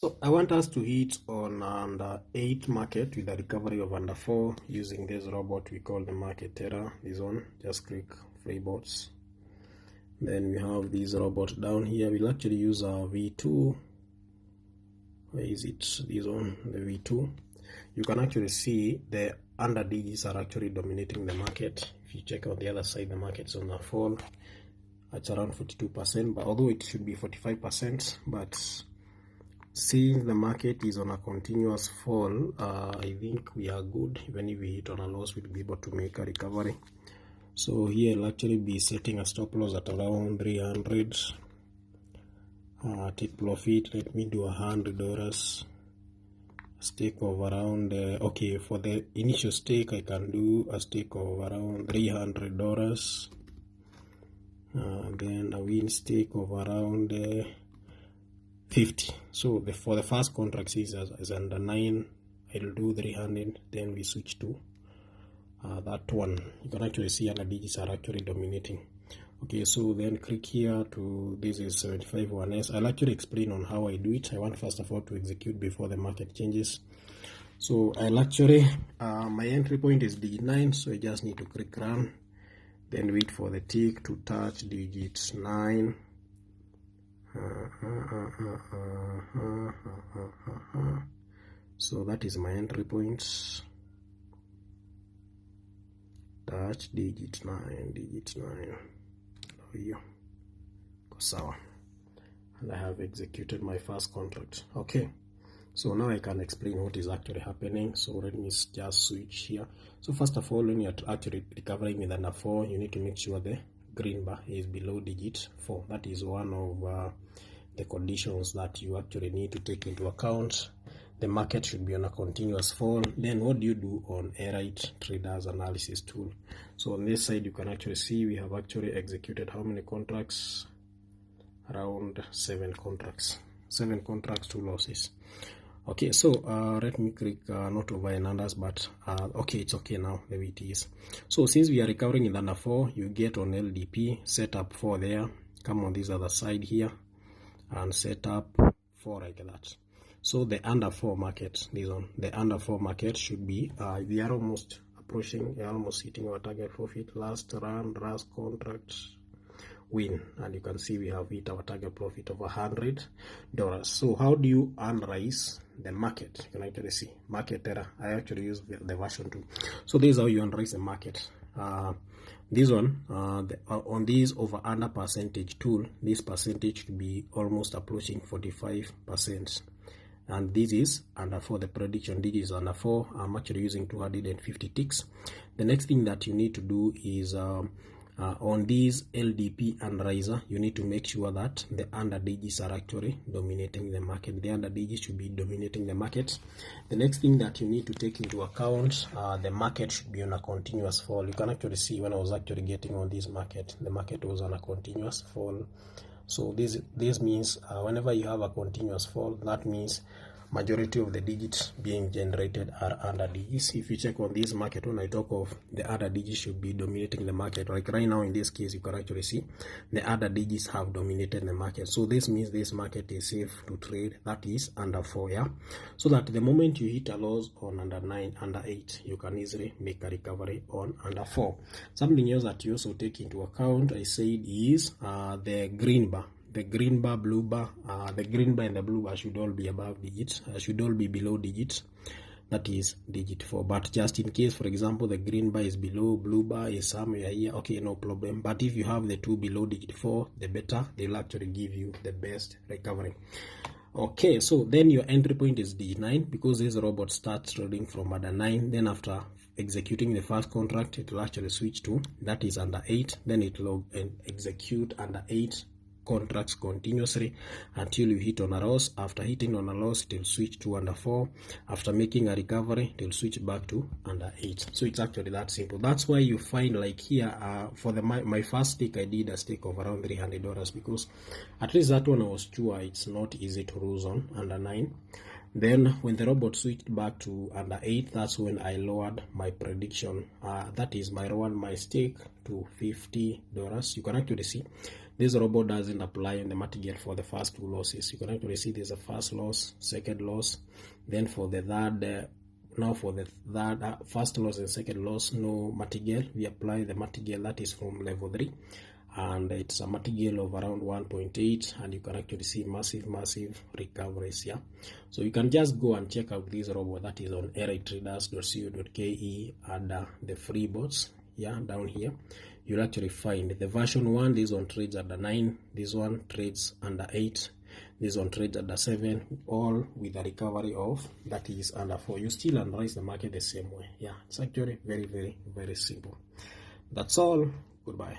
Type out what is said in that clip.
So I want us to hit on under 8 market with a recovery of under 4 using this robot we call the market terror. This one, just click free bots. Then we have this robot down here. We'll actually use our V2. Where is it? This one, the V2. You can actually see the under digits are actually dominating the market. If you check on the other side, the market's on a fall. It's around 42%, but although it should be 45%, but since the market is on a continuous fall, I think we are good. Even if we hit on a loss, we'll be able to make a recovery. So here I'll actually be setting a stop loss at around 300. Take profit. Let me do $100. Stake of around okay, for the initial stake I can do a stake of around $300. Then a win stake of around 50. So for the first contract is under 9, I'll do 300. Then we switch to that one. You can actually see other digits are actually dominating. Okay, so then click here to, this is 75-1S. I'll actually explain on how I do it. I want first of all to execute before the market changes. So I'll actually my entry point is digit 9, so I just need to click run, then wait for the tick to touch digit 9. So that is my entry point. Touch digit 9, digit 9. Here, sawa, and I have executed my first contract. Okay, so now I can explain what is actually happening. So let me just switch here. So first of all, when you're actually recovering with under 4, you need to make sure the green bar is below digit 4. That is one of the conditions that you actually need to take into account. The market should be on a continuous fall. Then what do you do on DERIV Traders Analysis tool? So on this side, you can actually see we have actually executed how many contracts? Around 7 contracts. 7 contracts, 2 losses. Okay, so let me click not over and unders, but okay, it's okay now, the way it is. So since we are recovering in under 4, you get on LDP, set up 4 there, come on this other side here, and set up 4 like that. So the under 4 market, this one, the under 4 market should be, we are almost approaching, we are almost hitting our target profit. Last run, last contract, win, and you can see we have hit our target profit of $100. So how do you analyze the market? You can actually see market error. I actually use the version 2. So this is how you analyze the market. This one, on this over under percentage tool, this percentage should be almost approaching 45%. And this is under 4, the prediction digit is under 4. I'm actually using 250 ticks. The next thing that you need to do is on this LDP analyzer, you need to make sure that the under digits are actually dominating the market. The under digits should be dominating the market. The next thing that you need to take into account, the market should be on a continuous fall. You can actually see when I was actually getting on this market, the market was on a continuous fall. So this means whenever you have a continuous fall, that means majority of the digits being generated are under digits. If you check on this market, when I talk of the other digits should be dominating the market, like right now in this case, you can actually see the other digits have dominated the market. So this means this market is safe to trade. That is under 4, yeah. So that the moment you hit a loss on under 9, under 8, you can easily make a recovery on under 4. Something else that you also take into account, I said, is the green bar. The green bar, blue bar, the green bar and the blue bar should all be above digits, should all be below digits. That is digit 4. But just in case, for example, the green bar is below, blue bar is somewhere here, okay, no problem. But if you have the 2 below digit 4, the better, they'll actually give you the best recovery. Okay, so then your entry point is digit 9, because this robot starts trading from under 9. Then after executing the first contract, it will actually switch to, that is under 8. Then it will execute under 8 contracts continuously until you hit on a loss. After hitting on a loss, it will switch to under 4. After making a recovery, it will switch back to under 8. So it's actually that simple. That's why you find, like here, for my first stake, I did a stake of around $300, because at least that one I was sure it's not easy to lose on under 9. Then when the robot switched back to under 8, that's when I lowered my prediction. That is, my lowered my stake to $50. You can actually see this robot doesn't apply in the martingale for the first two losses. You can actually see there's a first loss, second loss, then for the third now for the third first loss and second loss, no martingale. We apply the martingale that is from level 3, and it's a martingale of around 1.8, and you can actually see massive recoveries here. So you can just go and check out this robot that is on deritraders.co.ke and the free bots. Yeah, down here you'll actually find the version 1. This one trades under 9, this one trades under 8, this one trades under 7, all with a recovery of that is under 4. You still analyze the market the same way. Yeah, it's actually very simple. That's all. Goodbye.